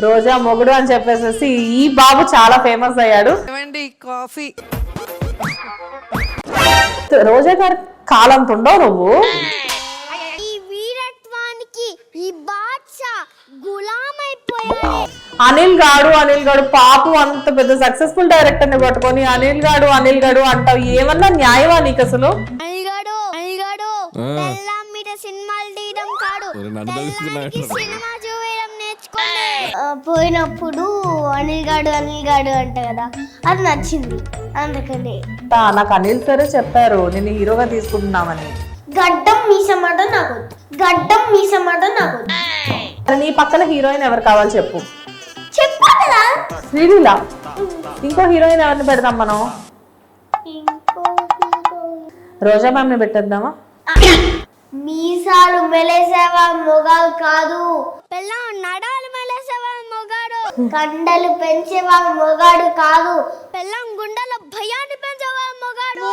రోజా మొగుడు అని చెప్పేసి ఈ బాబు చాలా ఫేమస్ అయ్యాడు. కాఫీ రోజా గారి కాలంతో ఉండవు నువ్వు. ఈ వీరత్వానికి ఈ బాద్షా గులామైపోయాడు. అనిల్ గాడు పాపం అంత పెద్ద సక్సెస్ఫుల్ డైరెక్టర్ ని పట్టుకొని అనిల్ గాడు అంటావు. ఏమన్నా న్యాయమా నీకు అసలు? అనిల్గాడు పెళ్ళాం మీద సినిమాలు తీయడం కాదు, పెళ్ళానికి సినిమా చూడడం నేర్చుకోండి. పోయినప్పుడు అనిల్గాడు అంట కదా, అది నచ్చింది. అందుకని నాకు అనిల్ సరే చెప్పారు నేను హీరోగా తీసుకుంటున్నామని. గడ్డం మీసమాట నాకు నీ పక్కన హీరోయిన్ ఎవరు కావాలి చెప్పు. చెప్పా కదా శ్రీలీల. ఇంకో హీరోయిన్ ఎవరిని పెడదాం మనం? రోజా మ్యామ్ ని పెట్టేద్దామా? మీసాలు మెలేసేవా మొగాడు కాదు, పెళ్ళం నడాలు మెలేసేవా మొగాడు, కండలు పెంచేవా మొగాడు కాదు, పెళ్ళం గుండెల భయాన్ని పెంచేవా మొగాడు.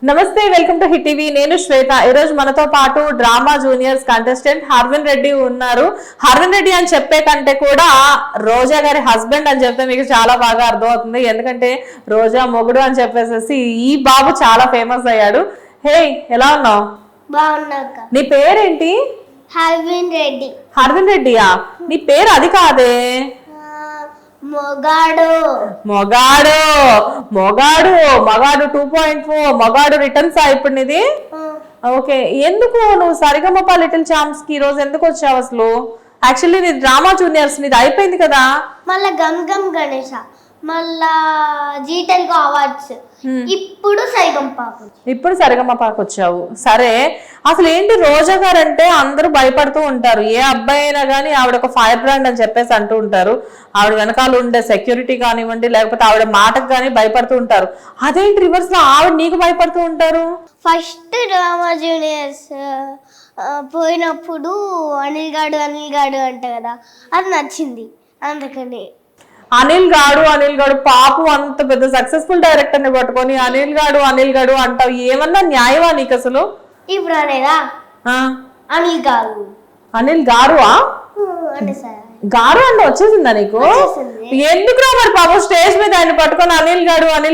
నమస్తే, వెల్కమ్ టు హిట్ టీవీ. నేను శ్వేత. ఈ రోజు మనతో పాటు drama juniors contestant Harvin Reddy ఉన్నారు. హర్విన్ రెడ్డి అని చెప్పే కంటే కూడా రోజా గారి హస్బెండ్ అని చెప్తే మీకు చాలా బాగా అర్థమవుతుంది. ఎందుకంటే రోజా మొగుడు అని చెప్పేసి ఈ బాబు చాలా ఫేమస్ అయ్యాడు. హే, ఎలా ఉన్నావు? బాగున్నాక. నీ పేరేంటి? హర్విన్ రెడ్డి. హర్విన్ రెడ్డియా? నీ పేరు అది కాదే. మొగాడు 2.4 మొగాడు రిటర్న్స్ ఇప్పుడు నీది. ఓకే, ఎందుకు నువ్వు సరిగమప లిటిల్ ఛాంప్స్ కి ఈ రోజు ఎందుకు వచ్చావు అసలు? యాక్చువల్లీ నీ డ్రామా జూనియర్స్ నీది అయిపోయింది కదా. మళ్ళా గమ్ గమ్ గణేష, మళ్ళా జీ తెలుగు అవార్డ్స్, ఇప్పుడు సరిగమపాకు వచ్చావు. సరే, అసలు ఏంటి రోజా గారు అంటే అందరూ భయపడుతూ ఉంటారు. ఏ అబ్బాయి అయినా కానీ ఆవిడ ఒక ఫైర్ బ్రాండ్ అని చెప్పేసి అంటూ ఉంటారు. ఆవిడ వెనకాల ఉండే సెక్యూరిటీ కానివ్వండి, లేకపోతే ఆవిడ మాటకు కానీ భయపడుతూ ఉంటారు. అదేంటి రివర్స్ లో ఆవిడ నీకు భయపడుతూ ఉంటారు? ఫస్ట్ డ్రామా జూనియర్స్ పోయినప్పుడు అనిల్ గాడు అంట కదా, అది నచ్చింది. అందుకని అనిల్ గాడు పాపం అంత పెద్ద సక్సెస్ఫుల్ డైరెక్టర్ ని పట్టుకొని అనిల్ గాడు అంటావు. ఏమన్నా న్యాయమా నీకు అసలు? ఇప్పుడు అనేదా అనిల్ గారు గారు అంటే వచ్చేసిందా నీకు? ఎందుకు రా మరి పాపం స్టేజ్ మీద ఆయన పట్టుకొని అనిల్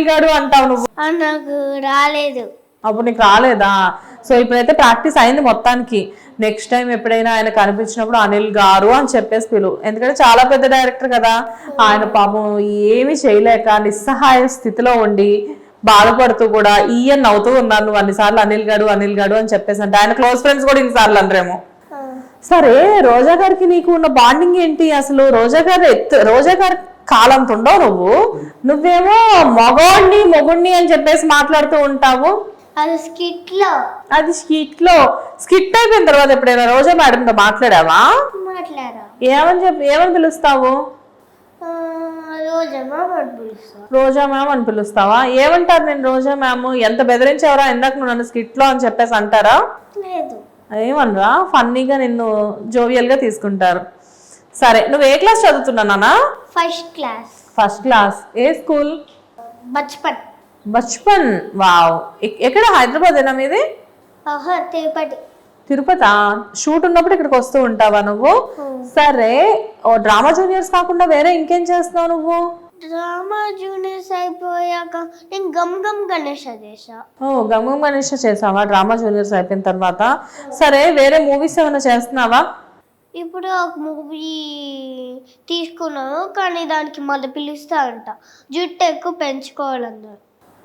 గాడు అంటావు నువ్వు? నాకు రాలేదు. అప్పుడు నీకు రాలేదా? సో ఇప్పుడైతే ప్రాక్టీస్ అయింది మొత్తానికి. నెక్స్ట్ టైం ఎప్పుడైనా ఆయన కనిపించినప్పుడు అనిల్ గారు అని చెప్పేసి పిలువు. ఎందుకంటే చాలా పెద్ద డైరెక్టర్ కదా. ఆయన పాపం ఏమి చేయలేక నిస్సహాయ స్థితిలో ఉండి బాధపడుతూ కూడా ఈయన నవ్వుతూ ఉన్నారు. నువ్వు అన్నిసార్లు అనిల్ గాడు అని చెప్పేసి అంటే ఆయన క్లోజ్ ఫ్రెండ్స్ కూడా ఇన్నిసార్లు అనరేమో. సరే, రోజా గారికి నీకు ఉన్న బాండింగ్ ఏంటి అసలు? రోజా గారి కాలంతో ఉండవు నువ్వేమో మొగుణ్ణి అని చెప్పేసి మాట్లాడుతూ ఉంటావు. అది స్కిట్ లో అయిపోయిన తర్వాత ఎప్పుడైనా రోజా మేడం తో మాట్లాడావా? ఏమని పిలుస్తావు? రోజా మ్యామ్ అని పిలుస్తావా? ఏమంటారు నేను రోజా మ్యామ్? ఎంత బెదిరించేవరా ఇందాక నువ్వు నన్ను స్కిట్ లో అని చెప్పేసి అంటారా? ఏమనరా? ఫన్నీగా నిన్ను జోవియల్ గా తీసుకుంటారు. సరే, నువ్వు ఏ క్లాస్ చదువుతున్నా నాన్న? First class. ఏ స్కూల్? బచ్పన్. వావ్. ఎక్కడ? హైదరాబాద్ ఏనా మీది? తిరుపతి. షూట్ ఉన్నప్పుడు ఇక్కడికి వస్తూ ఉంటావా నువ్వు? సరే, డ్రామా జూనియర్స్ కాకుండా వేరే ఇంకేం చేస్తున్నావు నువ్వు? డ్రామా జూనియర్స్ అయిపోయాక నేను గమ్ గమ్ గణేష చేసా. గమ్ గమ్ గణేష చేసావా డ్రామా జూనియర్స్ అయిపోయిన తర్వాత? సరే, వేరే మూవీస్ ఏమైనా చేస్తున్నావా? ఇప్పుడు ఒక మూవీ తీసుకున్నాను, కానీ దానికి మళ్ళీ పిలుస్తా అంట, జుట్టు ఎక్కువ పెంచుకోవాలన్నారు.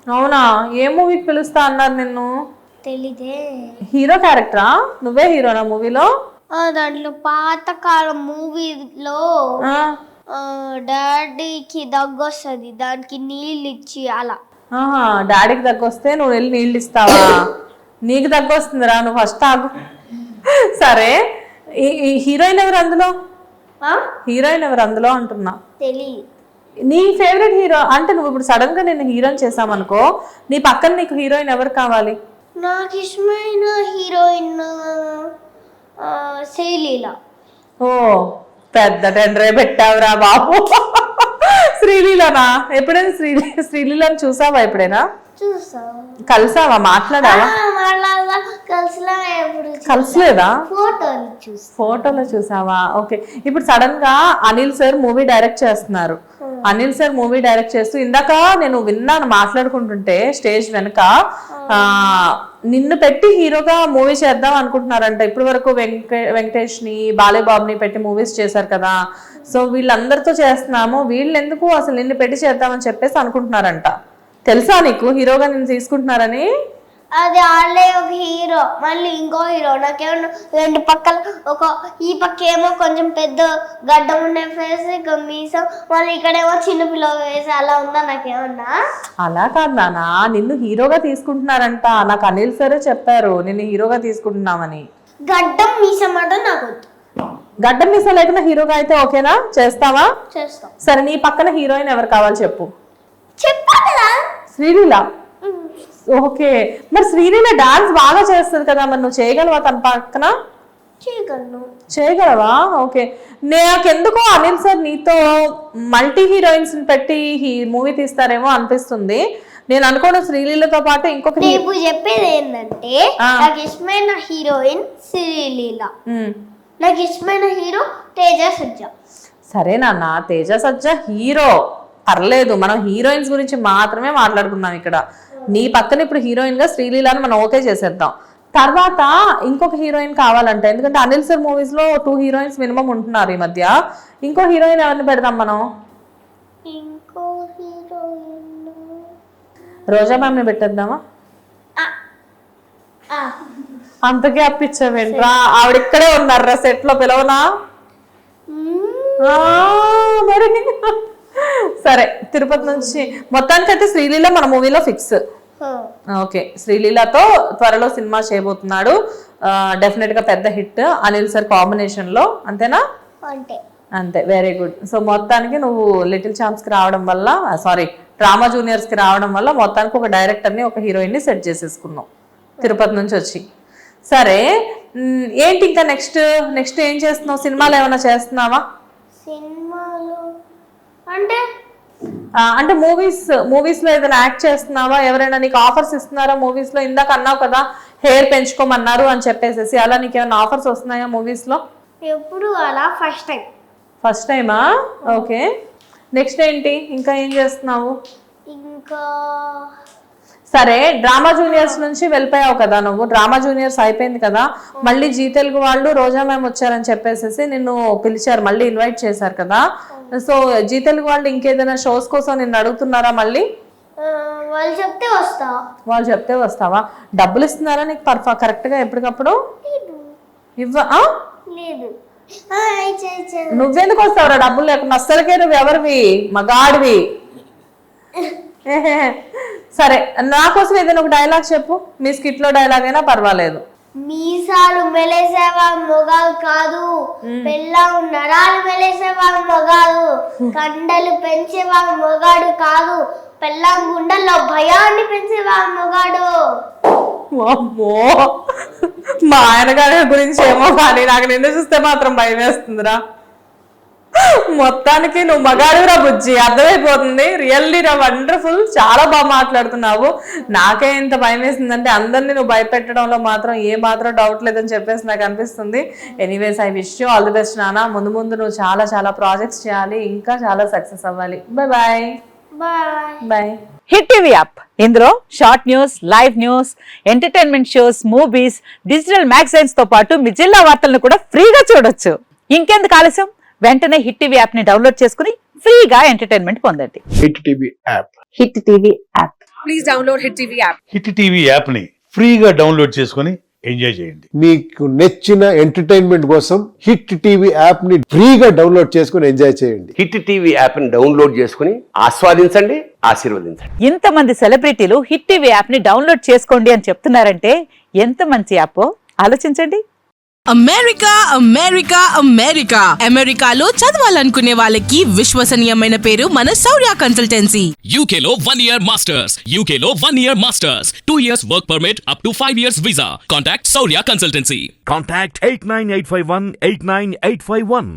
అవునా? ఏ మూవీకి పిలుస్తా అన్నారు నిన్ను? తెలీదే. హీరో క్యారెక్టరా? నువ్వే హీరోనా మూవీలో? దాంట్లో పాతకాలం మూవీలో డాడీకి దగ్గొస్తుంది, దానికి నీళ్ళు ఇచ్చి అలా. డాడీకి దగ్గొస్తే నువ్వు వెళ్ళి నీళ్ళు ఇస్తావా? నీకు దగ్గొస్తుందిరా, నువ్వు ఫస్ట్ ఆగు. సరే, హీరోయిన్ ఎవరు అందులో అంటున్నా? తెలీదు. నీ ఫేవరెట్ హీరో అంటే నువ్వు ఇప్పుడు సడన్ గా నేను హీరోయిన్ చేసామనుకో, నీ పక్కన నీకు హీరోయిన్ ఎవరు కావాలి? నాకు ఇష్టమైన హీరోయిన్ శ్రీలీల. పెద్ద టెండరే పెట్టావురా బాబు. శ్రీలీలనా? ఎప్పుడైనా శ్రీలీలని చూసావా? ఎప్పుడైనా కలిసావా? మాట్లాడావా? కలిసలేదా? ఫోటోలు ఫోటోలో చూసావా? ఓకే. ఇప్పుడు సడన్ గా అనిల్ సార్ మూవీ డైరెక్ట్ చేస్తున్నారు. అనిల్ సార్ మూవీ డైరెక్ట్ చేస్తూ ఇందాక నేను విన్నాను మాట్లాడుకుంటుంటే స్టేజ్ వెనక నిన్ను పెట్టి హీరోగా మూవీ చేద్దాం అనుకుంటున్నారంట. ఇప్పటి వరకు వెంకటేష్ ని బాలేబాబుని పెట్టి మూవీస్ చేశారు కదా, సో వీళ్ళందరితో చేస్తున్నాము, వీళ్ళు ఎందుకు అసలు నిన్ను పెట్టి చేద్దామని చెప్పేసి అనుకుంటున్నారంట. తెలుసా నీకు హీరోగా నిన్ను తీసుకుంటున్నారని? అది ఆడే ఒక హీరో, మళ్ళీ ఇంకో హీరో. నాకేమన్నా రెండు పక్కల ఈ పక్క ఏమో కొంచెం పెద్ద గడ్డం ఉండే ఫేస్, ఇక మీసం, మళ్ళీ ఇక్కడేమో చిన్న పిల్ల వేసి అలా ఉందా నాకేమన్నా? అలా కాదు నాన్న, నిన్ను హీరోగా తీసుకుంటున్నారంట. నాకు అనిల్ సరే చెప్పారు నిన్ను హీరోగా తీసుకుంటున్నామని. గడ్డం మీసం మాట నాకు గడ్డం మీసం లేకుండా హీరోగా అయితే ఓకేనా? చేస్తావా? చేస్తాం. సరే, నీ పక్కన హీరోయిన్ ఎవరు కావాలి చెప్పు. చెప్పాలా? శ్రీలీల. ఓకే, మరి శ్రీలీల డాన్స్ బాగా చేస్తుంది కదా, మరి నువ్వు చేయగలవా తన పక్కన? చేయగలవా? ఓకే. నాకెందుకో అనిల్ సార్ నీతో మల్టీ హీరోయిన్స్ పెట్టి మూవీ తీస్తారేమో అనిపిస్తుంది. నేను అనుకోవడం శ్రీలీలతో పాటు ఇంకొక చెప్పేది ఏంటంటే, నాకు ఇష్టమైన హీరోయిన్ శ్రీలీల, నాకు ఇష్టమైన హీరో తేజ సజ్జా. సరే నాన్న, తేజ సజ్జా హీరో పర్లేదు, మనం హీరోయిన్స్ గురించి మాత్రమే మాట్లాడుకున్నాం ఇక్కడ. నీ పక్కన ఇప్పుడు హీరోయిన్ గా శ్రీలీలని మనం ఓకే చేసేద్దాం. తర్వాత ఇంకొక హీరోయిన్ కావాలంటే, ఎందుకంటే అనిల్ సార్ మూవీస్ లో 2 హీరోయిన్స్ మినిమం ఉంటున్నారు ఈ మధ్య. ఇంకో హీరోయిన్ ఎవరిని పెడదాం మనం? ఇంకో హీరోయిన్ రోజా మ్యామ్ ని పెట్టేద్దామా? అంతకే అప్పించావేంట్రా? ఆవిడ ఇక్కడే ఉన్నారా సెట్ లో, పిలవనా? మరి సరే, తిరుపతి నుంచి మొత్తానికైతే శ్రీలీల మన మూవీలో ఫిక్స్. ఓకే, శ్రీలీలతో త్వరలో సినిమా చేయబోతున్నాడు. డెఫినెట్ గా పెద్ద హిట్ అనిల్ సార్ కాంబినేషన్ లో, అంతేనా? అంతే, వెరీ గుడ్. సో మొత్తానికి నువ్వు లిటిల్ ఛాంప్స్ కి రావడం వల్ల, సారీ డ్రామా జూనియర్స్ కి రావడం వల్ల మొత్తానికి ఒక డైరెక్టర్ ని ఒక హీరోయిన్ ని సెట్ చేసేసుకున్నావు తిరుపతి నుంచి వచ్చి. సరే, ఏంటి ఇంకా నెక్స్ట్ ఏం చేస్తున్నావు? సినిమాలు ఏమైనా చేస్తున్నావా? సినిమాలు అంటే మూవీస్ లో ఏదైనా యాక్ట్ చేస్తున్నావా? ఎవరైనా నీకు ఆఫర్స్ ఇస్తున్నారా మూవీస్ లో? ఇందాక అన్నావు కదా హెయిర్ పెంచుకోమన్నారు అని చెప్పేసి, అలా నీకు ఏమైనా ఆఫర్స్ వస్తున్నాయా మూవీస్ లో? ఎప్పుడు అలా ఫస్ట్ టైమా? ఓకే. నెక్స్ట్ ఏంటి, ఇంకా ఏం చేస్తున్నావు? ఇంకా సరే, డ్రామా జూనియర్స్ నుంచి వెళ్ళిపోయావు కదా నువ్వు, డ్రామా జూనియర్స్ అయిపోయింది కదా, మళ్ళీ జీ తెలుగు వాళ్ళు రోజా మ్యామ్ వచ్చారని చెప్పేసి నిన్ను పిలిచారు, మళ్ళీ ఇన్వైట్ చేశారు కదా. సో జీ తెలుగు వాళ్ళు ఇంకేదైనా షోస్ కోసం నిన్ను అడుగుతున్నారా మళ్ళీ? వాళ్ళు చెప్తే వస్తావా? డబ్బులు ఇస్తున్నారా నీకు కరెక్ట్ గా ఎప్పటికప్పుడు? నువ్వెందుకు వస్తావురా డబ్బులు లేకుండా? అస్సలకే నువ్వు ఎవరివి? మగాడివి. సరే, నా కోసం ఏదైనా ఒక డైలాగ్ చెప్పు. మీ స్కిట్ లో డైలాగ్ అయినా పర్వాలేదు. మీసాలు మెలేసేవా మొగాలు కాదు, పెళ్ళాం నరాలు మెలేసేవా మొగాడు, కండలు పెంచేవా మొగాడు కాదు, పెళ్ళాం గుండెల్లో భయాన్ని పెంచేవా మొగాడు. అమ్మో, మా ఆయన గారి గురించి ఏమో కానీ నాకు నిన్ను చూస్తే మాత్రం భయం వేస్తుందిరా. మొత్తానికి నువ్వు మగాడిరా బుజ్జి, అర్థమైపోతుంది. రియల్లీ రా వండర్ఫుల్, చాలా బాగా మాట్లాడుతున్నావు. నాకే ఇంత భయం వేసిందంటే అందరినీ నువ్వు భయపెట్టడంలో మాత్రం ఏ మాత్రం డౌట్ లేదని చెప్పేసి నాకు అనిపిస్తుంది. Anyways, I wish you all the best నాన్న. ముందు నువ్వు చాలా చాలా ప్రాజెక్ట్స్ చేయాలి, ఇంకా చాలా సక్సెస్ అవ్వాలి. బాయ్. హిట్ టీవీ యాప్, ఇందులో short news, live news, entertainment shows, movies, digital magazines తో పాటు మీ జిల్లా వార్తలను కూడా ఫ్రీగా చూడొచ్చు. ఇంకెందుకు ఆలస్యం, వెంటనే హిట్ టీవీ యాప్ ని డౌన్లోడ్ చేసుకుని ఫ్రీగా ఎంటర్టైన్మెంట్ పొందండి. Hit TV app. Hit TV app. Please download hit TV app. Hit TV app ని ఫ్రీగా డౌన్లోడ్ చేసుకుని ఎంజాయ్ చేయండి. మీకు నచ్చిన ఎంటర్టైన్మెంట్ కోసం హిట్ టీవీ యాప్ ని ఫ్రీగా డౌన్లోడ్ చేసుకుని ఎంజాయ్ చేయండి. హిట్ టీవీ యాప్ ని డౌన్లోడ్ చేసుకుని ఆస్వాదించండి, ఆశీర్వదించండి. ఇంతమంది సెలబ్రిటీలు హిట్ టీవీ యాప్ ని డౌన్లోడ్ చేసుకోండి అని చెప్తున్నారంటే ఎంత మంచి యాప్ ఆలోచించండి. అమెరికాలో చదవాలనుకునే వాళ్ళకి విశ్వసనీయమైన పేరు మన శౌర్య కన్సల్టెన్సీ. UK లో 1 year masters, UK లో 1 year masters, 2 years work permit up to 5 years visa. Contact Saurya Consultancy. Contact 89851 89851.